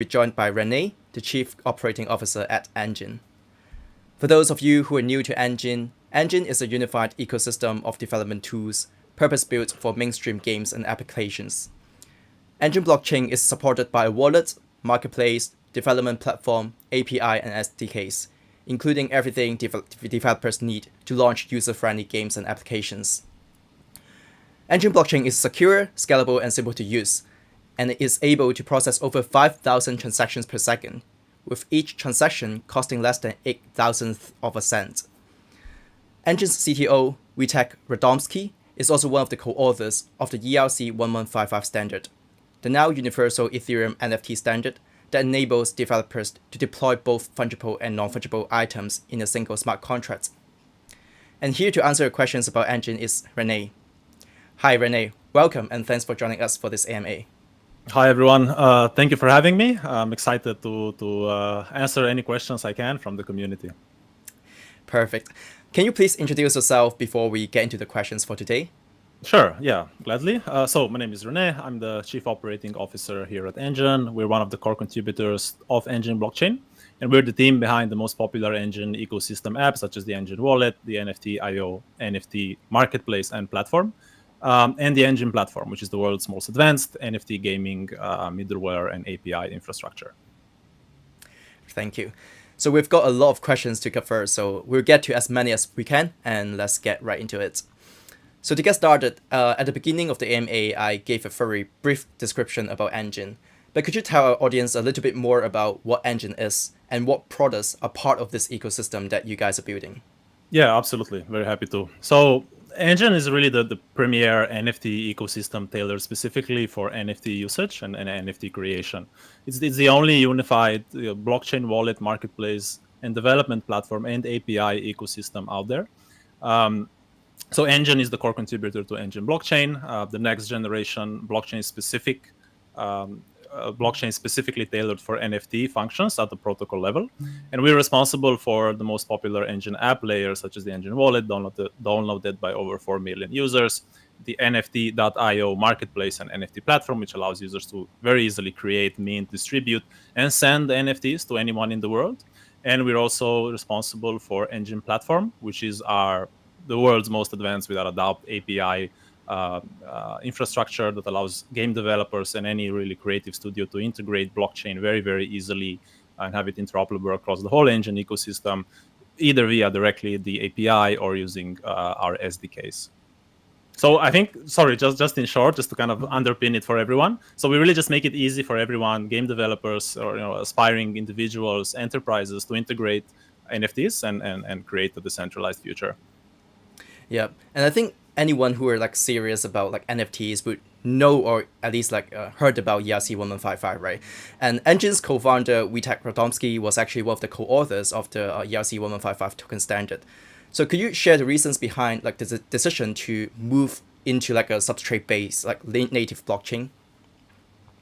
We're joined by Rene, the Chief Operating Officer at Enjin. For those of you who are new to Enjin, Enjin is a unified ecosystem of development tools purpose-built for mainstream games and applications. Enjin blockchain is supported by a wallet, marketplace, development platform, API, and SDKs, including everything developers need to launch user-friendly games and applications. Enjin blockchain is secure, scalable, and simple to use, and it is able to process over 5,000 transactions per second, with each transaction costing less than 0.008 of a cent. Enjin's CTO, Wojtek Radomski, is also one of the co-authors of the ERC 1155 standard, the now universal Ethereum NFT standard that enables developers to deploy both fungible and non-fungible items in a single smart contract. And here to answer your questions about Enjin is Rene. Hi Rene, welcome and thanks for joining us for this AMA. Hi everyone, thank you for having me. I'm excited to answer any questions I can from the community. Perfect. Can you please introduce yourself before we get into the questions for today? Sure, yeah, gladly. So my name is Rene. I'm the Chief Operating Officer here at Enjin. We're one of the core contributors of Enjin blockchain, and we're the team behind the most popular Enjin ecosystem apps such as the Enjin wallet, the NFT IO, NFT marketplace and platform, and the Enjin platform, which is the world's most advanced NFT gaming middleware and API infrastructure. Thank you. So we've got a lot of questions to cover, so we'll get to as many as we can, and let's get right into it. So to get started, at the beginning of the AMA, I gave a very brief description about Enjin. But could you tell our audience a little bit more about what Enjin is and what products are part of this ecosystem that you guys are building? Yeah, absolutely. Very happy to. So Enjin is really the premier NFT ecosystem tailored specifically for NFT usage and NFT creation. It's the only unified blockchain wallet, marketplace, and development platform and API ecosystem out there. So Enjin is the core contributor to Enjin blockchain, the next generation blockchain specifically tailored for NFT functions at the protocol level. And we're responsible for the most popular Enjin app layers, such as the Enjin wallet, downloaded by over 4 million users, the NFT.io marketplace and NFT platform, which allows users to very easily create, mint, distribute, and send NFTs to anyone in the world. And we're also responsible for Enjin platform, which is the world's most advanced, without a doubt, API infrastructure that allows game developers and any really creative studio to integrate blockchain very, very easily and have it interoperable across the whole Enjin ecosystem, either via directly the API or using our SDKs. So I think, just in short, just to kind of underpin it for everyone. So we really just make it easy for everyone, game developers or aspiring individuals, enterprises, to integrate NFTs and create a decentralized future. Yeah, and I think anyone who are serious about NFTs would know or at least heard about ERC 1155, right? And Enjin's co-founder Wojtek Radomski was actually one of the co-authors of the ERC 1155 token standard. So could you share the reasons behind the decision to move into a substrate-based native blockchain?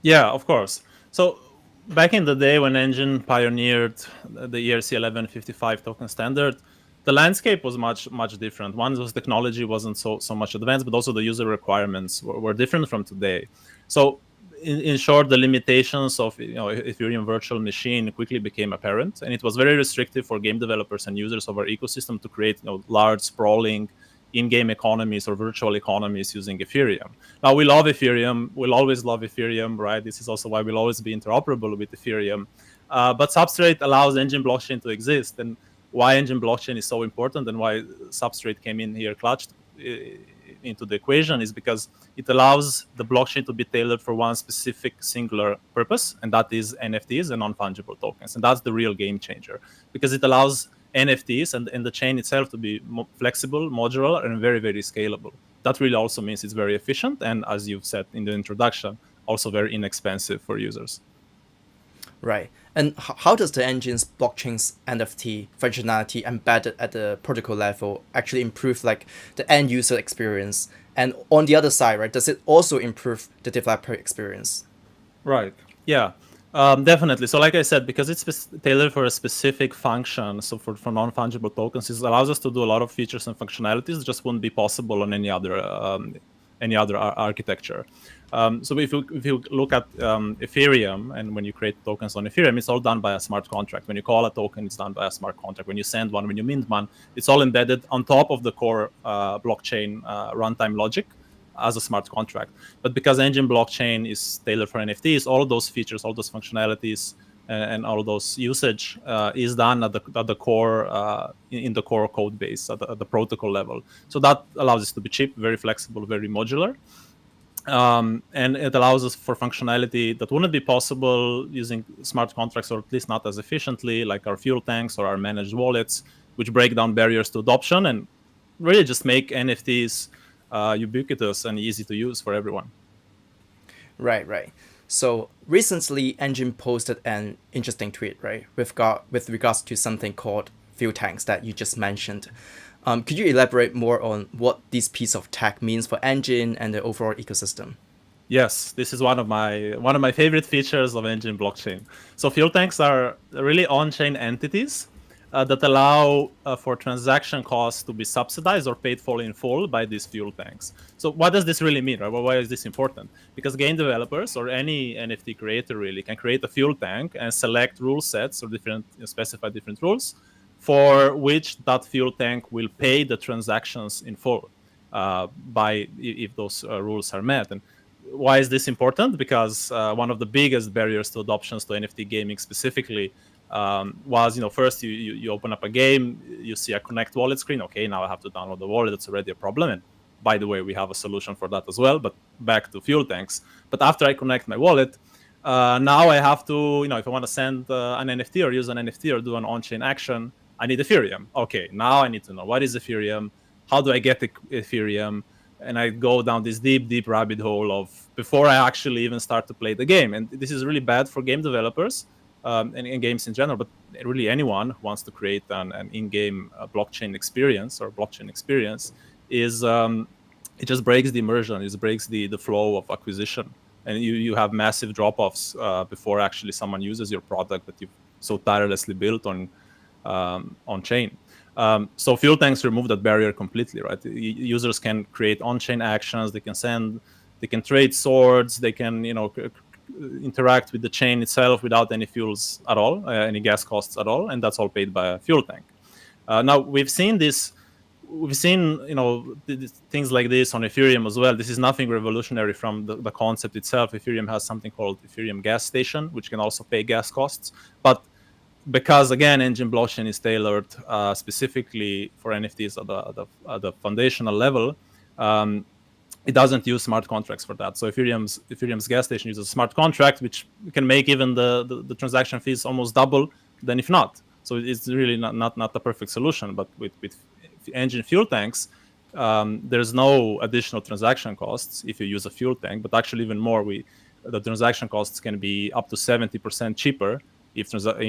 Yeah, of course. So back in the day when Enjin pioneered the ERC 1155 token standard, the landscape was much different. One was technology wasn't so much advanced, but also the user requirements were different from today. So in short, the limitations of Ethereum virtual machine quickly became apparent, and it was very restrictive for game developers and users of our ecosystem to create large sprawling in-game economies or virtual economies using Ethereum. Now, we love Ethereum. We'll always love Ethereum, right? This is also why we'll always be interoperable with Ethereum. But Substrate allows Enjin blockchain to exist, and why Enjin blockchain is so important and why Substrate came in here clutched into the equation is because it allows the blockchain to be tailored for one specific singular purpose, and that is NFTs and non-fungible tokens. And that's the real game changer, because it allows NFTs and the chain itself to be flexible, modular, and very, very scalable. That really also means it's very efficient and, as you've said in the introduction, also very inexpensive for users. Right. And how does the Enjin's blockchain's NFT functionality embedded at the protocol level actually improve the end user experience? And on the other side, right, does it also improve the developer experience? Right. Yeah. Definitely. So like I said, because it's tailored for a specific function, so for non-fungible tokens, it allows us to do a lot of features and functionalities that just wouldn't be possible on any other any other architecture. So if you look at Ethereum, and when you create tokens on Ethereum, it's all done by a smart contract. When you call a token, it's done by a smart contract. When you send one, when you mint one, it's all embedded on top of the core blockchain runtime logic as a smart contract. But because Enjin blockchain is tailored for NFTs, all those features, all those functionalities, and all those usage is done at the core in the core code base at the protocol level. So that allows us to be cheap, very flexible, very modular. And it allows us for functionality that wouldn't be possible using smart contracts, or at least not as efficiently, like our fuel tanks or our managed wallets, which break down barriers to adoption and really just make NFTs ubiquitous and easy to use for everyone. Right. So recently, Enjin posted an interesting tweet, right, with regards to something called fuel tanks that you just mentioned. Could you elaborate more on what this piece of tech means for Enjin and the overall ecosystem? Yes, this is one of my favorite features of Enjin blockchain. So fuel tanks are really on-chain entities that allow for transaction costs to be subsidized or paid for in full by these fuel tanks. So what does this really mean, right? Well, why is this important? Because game developers or any NFT creator really can create a fuel tank and select rule sets or specify different rules for which that fuel tank will pay the transactions in full if those rules are met. And why is this important? Because one of the biggest barriers to adoptions to NFT gaming specifically was, first you open up a game, you see a connect wallet screen. Okay, now I have to download the wallet. That's already a problem. And by the way, we have a solution for that as well. But back to fuel tanks. But after I connect my wallet, now I have to, if I want to send an NFT or use an NFT or do an on-chain action, I need Ethereum. Okay, now I need to know what is Ethereum. How do I get Ethereum? And I go down this deep rabbit hole of before I actually even start to play the game. And this is really bad for game developers and games in general, but really anyone who wants to create an in-game blockchain experience or blockchain experience is it just breaks the immersion. It breaks the flow of acquisition. And you have massive drop-offs before actually someone uses your product that you've so tirelessly built on chain. So fuel tanks remove that barrier completely, right? Users can create on-chain actions. They can trade swords. They can, interact with the chain itself without any fuels at all, any gas costs at all, and that's all paid by a fuel tank. Now we've seen things like this on Ethereum as well. This is nothing revolutionary from the concept itself. Ethereum has something called Ethereum gas station, which can also pay gas costs, but because again, Enjin blockchain is tailored specifically for NFTs at the foundational level, it doesn't use smart contracts for that. So Ethereum's gas station uses a smart contract, which can make even the transaction fees almost double than if not. So it's really not the perfect solution. But with Enjin fuel tanks, there's no additional transaction costs if you use a fuel tank, but actually even more, the transaction costs can be up to 70% cheaper if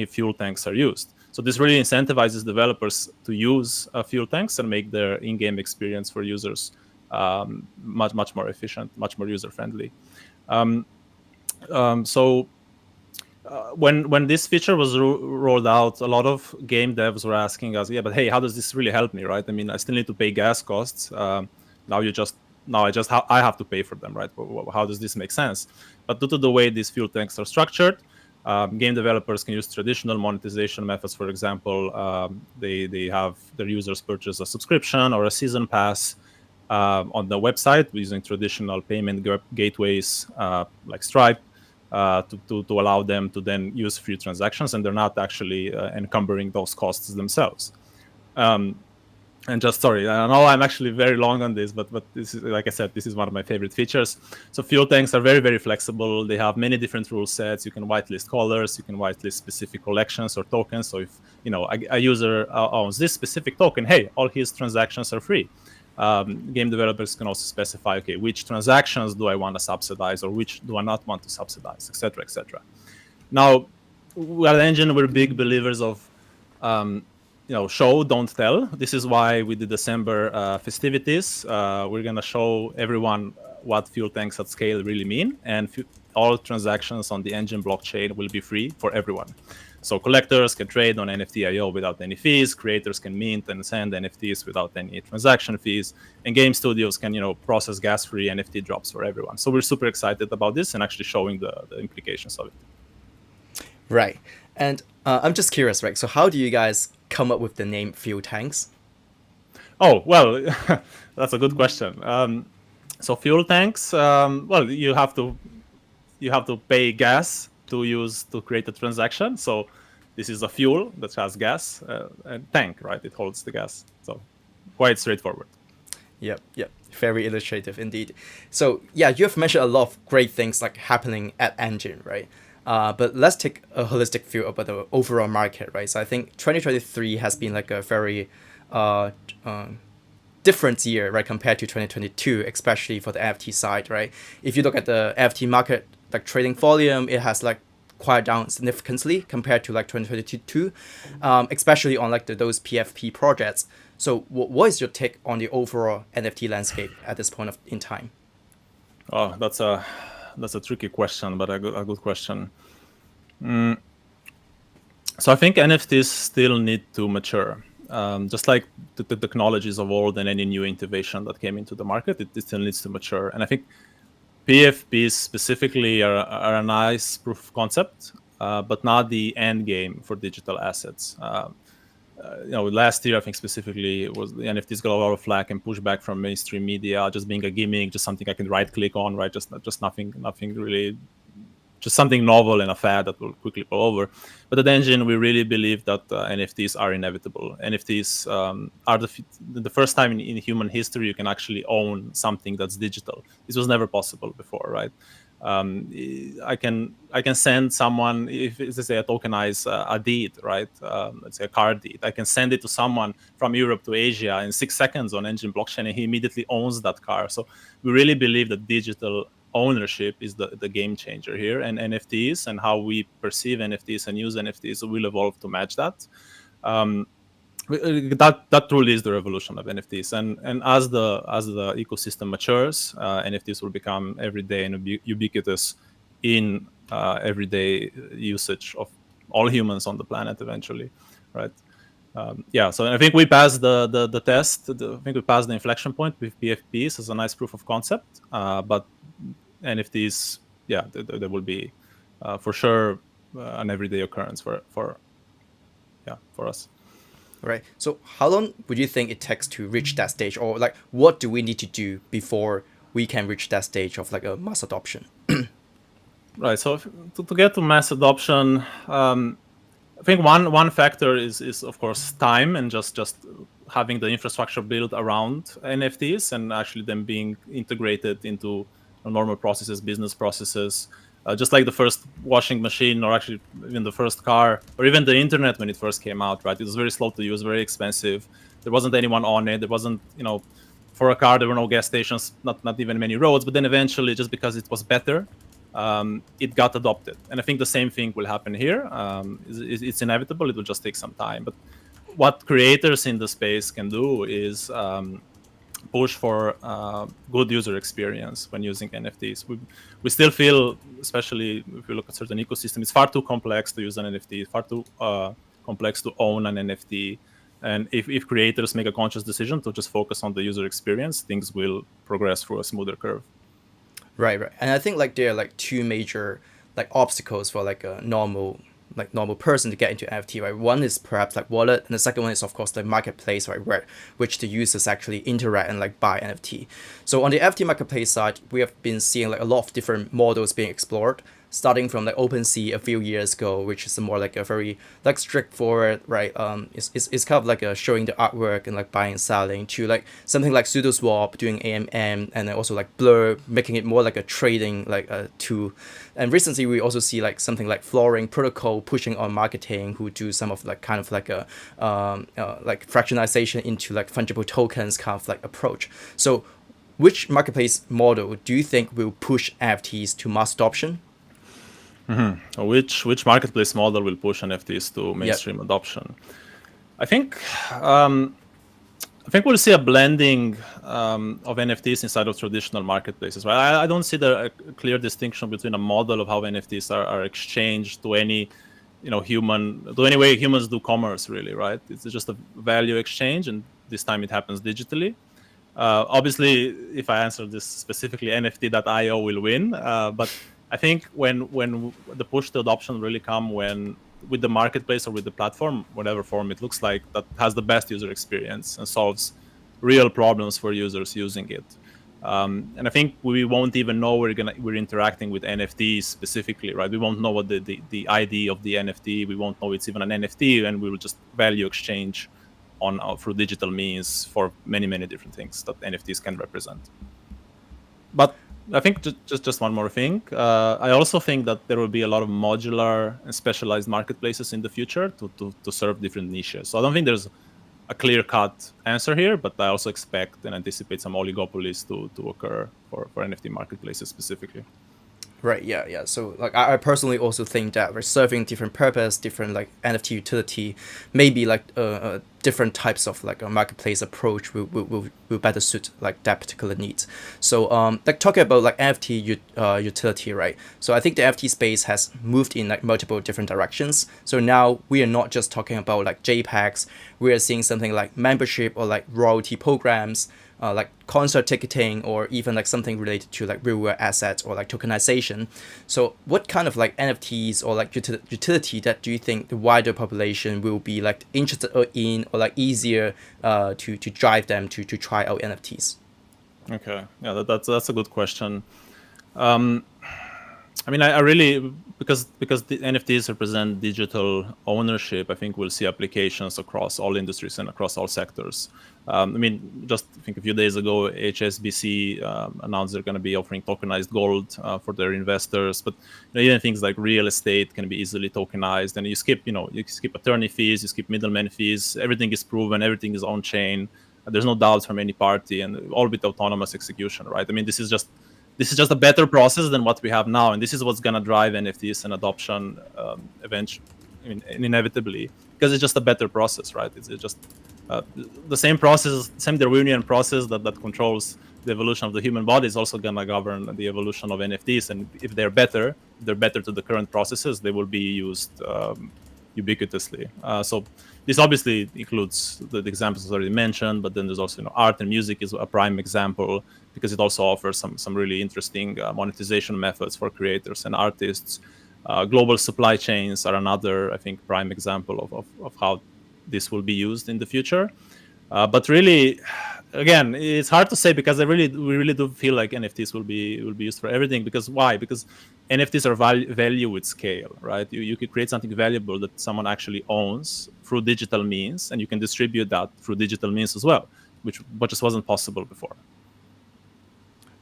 fuel tanks are used. So this really incentivizes developers to use fuel tanks and make their in-game experience for users much more efficient, much more user-friendly. So when this feature was rolled out, a lot of game devs were asking us, but hey, how does this really help me, right? I mean, I still need to pay gas costs. I have to pay for them, right? How does this make sense? But due to the way these fuel tanks are structured, game developers can use traditional monetization methods. For example, they have their users purchase a subscription or a season pass on the website using traditional payment gateways like Stripe to allow them to then use free transactions, and they're not actually encumbering those costs themselves. And just sorry, I know I'm actually very long on this, but this is, like I said, this is one of my favorite features. So fuel tanks are very, very flexible. They have many different rule sets. You can whitelist colors. You can whitelist specific collections or tokens. So if a user owns this specific token, hey, all his transactions are free. Game developers can also specify, okay, which transactions do I want to subsidize or which do I not want to subsidize, etc., etc. Now, at Enjin, we're big believers of show, don't tell. This is why with the December festivities, we're gonna show everyone what fuel tanks at scale really mean, and all transactions on the Enjin blockchain will be free for everyone. So collectors can trade on NFT.io without any fees. Creators can mint and send NFTs without any transaction fees, and game studios can process gas-free NFT drops for everyone. So we're super excited about this and actually showing the implications of it. Right. And I'm just curious, right? So how do you guys come up with the name fuel tanks? Oh, well, that's a good question. So fuel tanks, well, you have to pay gas to create a transaction. So this is a fuel that has gas, and tank, right? It holds the gas. So quite straightforward. Yep. Very illustrative indeed. So yeah, you have mentioned a lot of great things like happening at Enjin, right? But let's take a holistic view about the overall market, right? So I think 2023 has been like a very different year, right, compared to 2022, especially for the NFT side, right? If you look at the NFT market, like trading volume, it has like quite down significantly compared to like 2022, especially on like those PFP projects. So what is your take on the overall NFT landscape at this point in time? Oh, that's a tricky question, but a good question. So I think NFTs still need to mature. Just like the technologies evolved and any new innovation that came into the market, it still needs to mature. And I think PFPs specifically are a nice proof of concept, but not the end game for digital assets. Last year, I think specifically, it was the NFTs got a lot of flack and pushback from mainstream media, just being a gimmick, just something I can right click on, right? Just nothing really, just something novel and a fad that will quickly go over. But at Enjin, we really believe that NFTs are inevitable. NFTs are the first time in human history you can actually own something that's digital. This was never possible before, right? I can send someone, if let's say I tokenize a deed, right? Let's say a car deed. I can send it to someone from Europe to Asia in 6 seconds on Enjin blockchain, and he immediately owns that car. So we really believe that digital ownership is the game changer here, and NFTs and how we perceive NFTs and use NFTs will evolve to match that. That truly is the revolution of NFTs, and as the ecosystem matures, NFTs will become everyday and ubiquitous in everyday usage of all humans on the planet eventually, right? So I think we passed the test. I think we passed the inflection point with PFPs as a nice proof of concept, but NFTs, they will be for sure an everyday occurrence for us. Right. So how long would you think it takes to reach that stage, or like what do we need to do before we can reach that stage of like a mass adoption? Right. So to get to mass adoption, I think one factor is of course time, and just having the infrastructure built around NFTs and actually them being integrated into normal processes, business processes. Just like the first washing machine, or actually even the first car, or even the internet when it first came out, right? It was very slow to use, very expensive. There wasn't anyone on it. There wasn't, for a car, there were no gas stations, not even many roads. But then eventually, just because it was better, it got adopted. And I think the same thing will happen here. It's inevitable. It will just take some time. But what creators in the space can do is push for good user experience when using NFTs. We still feel, especially if you look at certain ecosystems, it's far too complex to use an NFT, far too complex to own an NFT. And if creators make a conscious decision to just focus on the user experience, things will progress through a smoother curve. Right. And I think like there are like two major like obstacles for like a normal person to get into NFT, right? One is perhaps like wallet, and the second one is of course the marketplace, right, where which the users actually interact and like buy NFT. So on the NFT marketplace side, we have been seeing like a lot of different models being explored, starting from like OpenSea a few years ago, which is more like a very like straightforward, right? It's kind of like a showing the artwork and like buying and selling, to like something like SudoSwap doing AMM, and then also like Blur making it more like a trading like a tool. And recently we also see like something like Flooring Protocol pushing on marketing, who do some of like kind of like a like fractionalization into like fungible tokens kind of like approach. So which marketplace model do you think will push NFTs to mass adoption? Mm-hmm. Which marketplace model will push NFTs to mainstream adoption? I think we'll see a blending of NFTs inside of traditional marketplaces, right? I don't see a clear distinction between a model of how NFTs are exchanged to any, to any way humans do commerce, really, right? It's just a value exchange, and this time it happens digitally. Obviously, if I answer this specifically, NFT.io will win. But I think when the push to adoption really come when with the marketplace or with the platform, whatever form it looks like, that has the best user experience and solves real problems for users using it. And I think we won't even know we're interacting with NFTs specifically, right? We won't know what the ID of the NFT. We won't know it's even an NFT, and we will just value exchange on through digital means for many different things that NFTs can represent. But I think just one more thing. I also think that there will be a lot of modular and specialized marketplaces in the future to serve different niches. So I don't think there's a clear-cut answer here, but I also expect and anticipate some oligopolies to occur for NFT marketplaces specifically. Right. Yeah. So like I personally also think that we're serving different purpose, different like NFT utility, maybe like different types of like a marketplace approach will better suit like that particular need. So like talking about like NFT utility, right? So I think the NFT space has moved in like multiple different directions. So now we are not just talking about like JPEGs. We are seeing something like membership or like royalty programs. Like concert ticketing, or even like something related to like real world assets or like tokenization. So what kind of like NFTs or like utility that do you think the wider population will be like interested in, or like easier to drive them to try out NFTs? Okay, yeah, that's a good question. I mean, I really, because the NFTs represent digital ownership, I think we'll see applications across all industries and across all sectors. I mean, just I think a few days ago, HSBC announced they're going to be offering tokenized gold for their investors. But even things like real estate can be easily tokenized, and you skip attorney fees, you skip middleman fees. Everything is proven, everything is on chain. There's no doubts from any party, and all with autonomous execution, right? I mean, this is just a better process than what we have now, and this is what's going to drive NFTs and adoption eventually, inevitably, because it's just a better process, right? It's just the same process, same Darwinian process that controls the evolution of the human body is also going to govern the evolution of NFTs. And if they're better to the current processes, they will be used ubiquitously. So this obviously includes the examples already mentioned, but then there's also art and music is a prime example, because it also offers some really interesting monetization methods for creators and artists. Global supply chains are another, I think, prime example of how this will be used in the future. But really, again, it's hard to say, because we really do feel like NFTs will be used for everything. Because why? Because NFTs are value with scale, right? You could create something valuable that someone actually owns through digital means, and you can distribute that through digital means as well, which just wasn't possible before.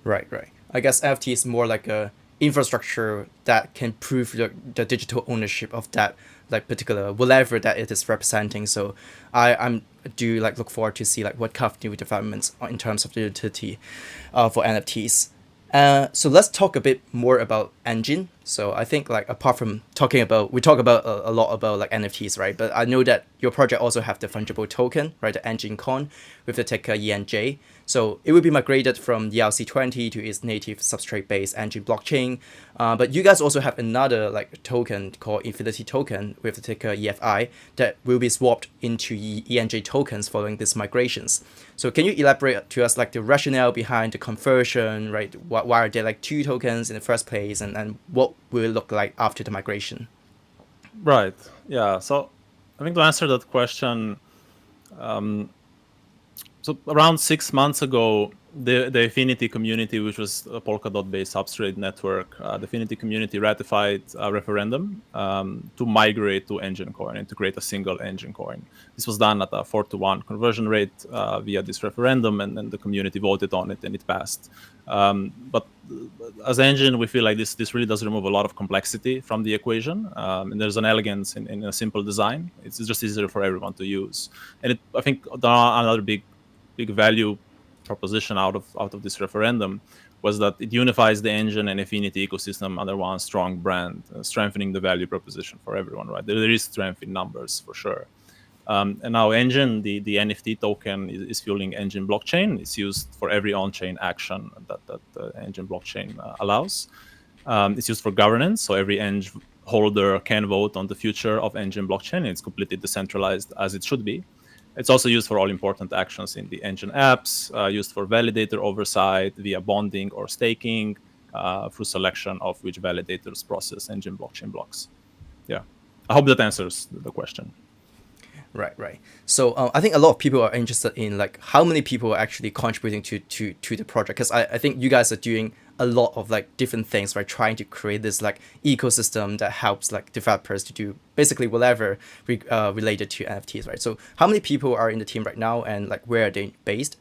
Right. I guess NFT is more like a infrastructure that can prove the digital ownership of that like particular whatever that it is representing. So I'm do like look forward to see like what kind of new developments in terms of the utility for NFTs. So let's talk a bit more about Enjin. So I think like apart from we talk about a lot about like NFTs, right? But I know that your project also have the fungible token, right? The Enjin Coin with the ticker ENJ. So it will be migrated from ERC20 to its native substrate-based Enjin blockchain. But you guys also have another like token called Infinity Token with the ticker EFI that will be swapped into ENJ tokens following these migrations. So can you elaborate to us like the rationale behind the conversion, right? Why are there like two tokens in the first place, and what will it look like after the migration? Right. Yeah. So I think to answer that question, so around 6 months ago, the Affinity community, which was a Polkadot-based substrate network, the Affinity community ratified a referendum to migrate to Enjin Coin and to create a single Enjin Coin. This was done at a 4-to-1 conversion rate via this referendum, and then the community voted on it, and it passed. But as Enjin, we feel like this really does remove a lot of complexity from the equation, and there's an elegance in a simple design. It's just easier for everyone to use. And I think another big value proposition out of this referendum was that it unifies the Enjin and Affinity ecosystem under one strong brand, strengthening the value proposition for everyone, right? There is strength in numbers for sure. And now Enjin, the NFT token, is fueling Enjin blockchain. It's used for every on-chain action that the Enjin blockchain allows. It's used for governance, so every Enj holder can vote on the future of Enjin blockchain. It's completely decentralized as it should be. It's also used for all important actions in the Enjin apps, used for validator oversight via bonding or staking, through selection of which validators process Enjin blockchain blocks. Yeah, I hope that answers the question. Right. So I think a lot of people are interested in like how many people are actually contributing to the project, because I think you guys are doing a lot of like different things, right? Trying to create this like ecosystem that helps like developers to do basically whatever related to NFTs, right? So how many people are in the team right now, and like where are they based?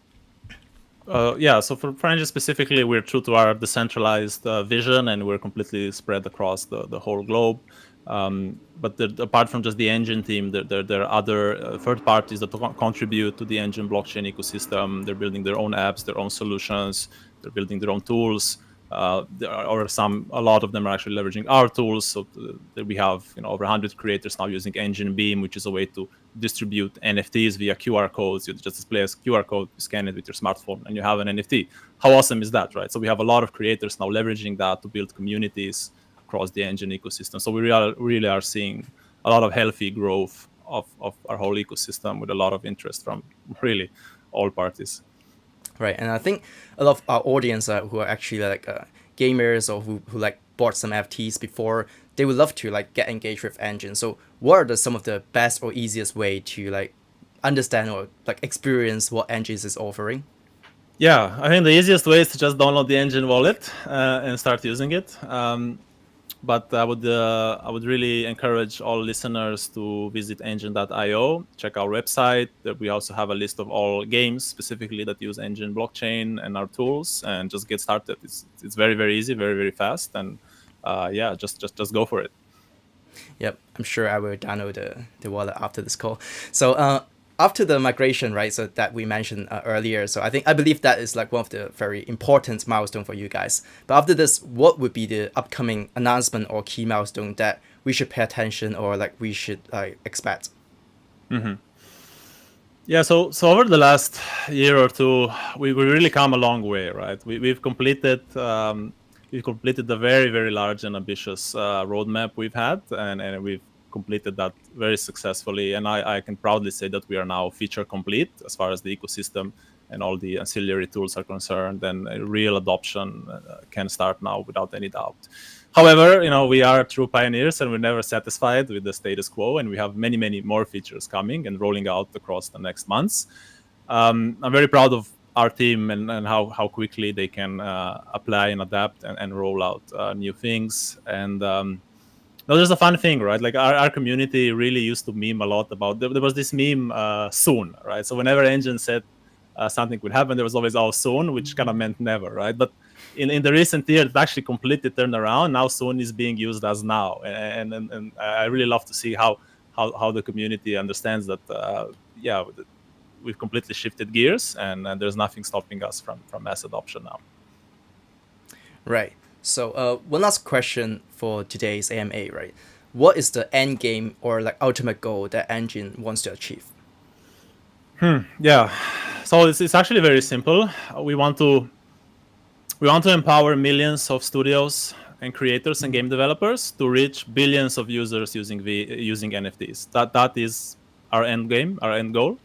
Yeah, so for Enjin specifically, we're true to our decentralized vision, and we're completely spread across the whole globe. But apart from just the Enjin team, there are other third parties that contribute to the Enjin blockchain ecosystem. They're building their own apps, their own solutions. They're building their own tools. There are a lot of them are actually leveraging our tools. So we have over 100 creators now using Enjin Beam, which is a way to distribute NFTs via QR codes. You just display a QR code, you scan it with your smartphone, and you have an NFT. How awesome is that, right? So we have a lot of creators now leveraging that to build communities across the Enjin ecosystem. So we really are seeing a lot of healthy growth of our whole ecosystem, with a lot of interest from really all parties. Right, and I think a lot of our audience who are actually like gamers, or who like bought some NFTs before, they would love to like get engaged with Enjin. So what are some of the best or easiest way to like understand or like experience what Enjin is offering? Yeah, I think the easiest way is to just download the Enjin wallet and start using it. But I would really encourage all listeners to visit Enjin.io, check our website. We also have a list of all games specifically that use Enjin blockchain and our tools, and just get started. It's very, very easy, very, very fast, and yeah, just go for it. Yep, I'm sure I will download the wallet after this call. So after the migration, right, so that we mentioned earlier, so I believe that is like one of the very important milestone for you guys. But after this, what would be the upcoming announcement or key milestone that we should pay attention, or like we should expect? Mm-hmm. Yeah, so over the last year or two, we really come a long way, right? We've completed the very, very large and ambitious roadmap we've had, and we've completed that very successfully. And I can proudly say that we are now feature complete as far as the ecosystem and all the ancillary tools are concerned, and real adoption can start now without any doubt. However, we are true pioneers, and we're never satisfied with the status quo, and we have many, many more features coming and rolling out across the next months. I'm very proud of our team and how quickly they can apply and adapt and roll out new things. And there's a fun thing, right? Like our community really used to meme a lot about. There was this meme soon, right? So whenever Enjin said something would happen, there was always soon, which kind of meant never, right? But in the recent year, it actually completely turned around. Now soon is being used as now, and I really love to see how the community understands that. Yeah, we've completely shifted gears, and there's nothing stopping us from mass adoption now. Right. So one last question for today's AMA, right? What is the end game or like ultimate goal that Enjin wants to achieve? Yeah, so it's actually very simple. We want to empower millions of studios and creators and game developers to reach billions of users using NFTs. That is our end game, our end goal.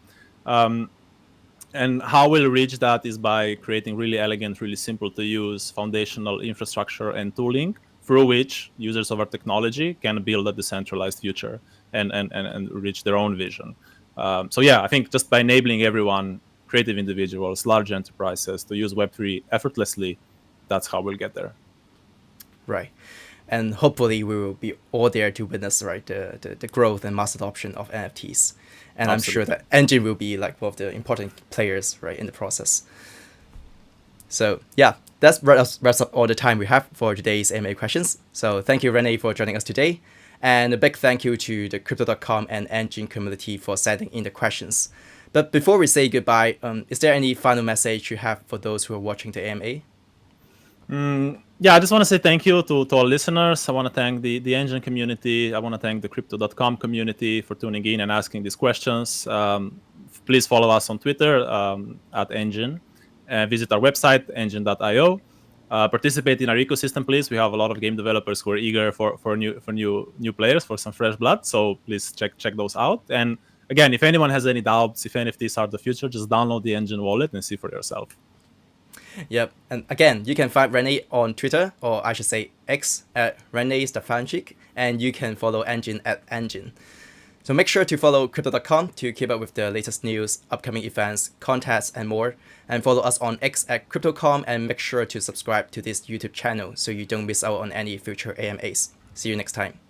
And how we'll reach that is by creating really elegant, really simple to use foundational infrastructure and tooling through which users of our technology can build a decentralized future and reach their own vision. So yeah, I think just by enabling everyone, creative individuals, large enterprises, to use Web3 effortlessly, that's how we'll get there. Right. And hopefully we will be all there to witness, right, the growth and mass adoption of NFTs. And Absolutely. I'm sure that Enjin will be like one of the important players, right, in the process. So yeah, that's wraps up all the time we have for today's AMA questions. So thank you, Rene, for joining us today. And a big thank you to the Crypto.com and Enjin community for sending in the questions. But before we say goodbye, is there any final message you have for those who are watching the AMA? Yeah, I just want to say thank you to all listeners. I want to thank the Enjin community. I want to thank the crypto.com community for tuning in and asking these questions. Please follow us on Twitter at Enjin. Visit our website, enjin.io. Participate in our ecosystem, please. We have a lot of game developers who are eager for new players, for some fresh blood. So please check those out. And again, if anyone has any doubts if NFTs are the future, just download the Enjin wallet and see for yourself. Yep. And again, you can find Rene on Twitter, or I should say X, at Rene Stefancic, and you can follow Enjin at Enjin. So make sure to follow crypto.com to keep up with the latest news, upcoming events, contests, and more. And follow us on X at crypto.com, and make sure to subscribe to this YouTube channel so you don't miss out on any future AMAs. See you next time.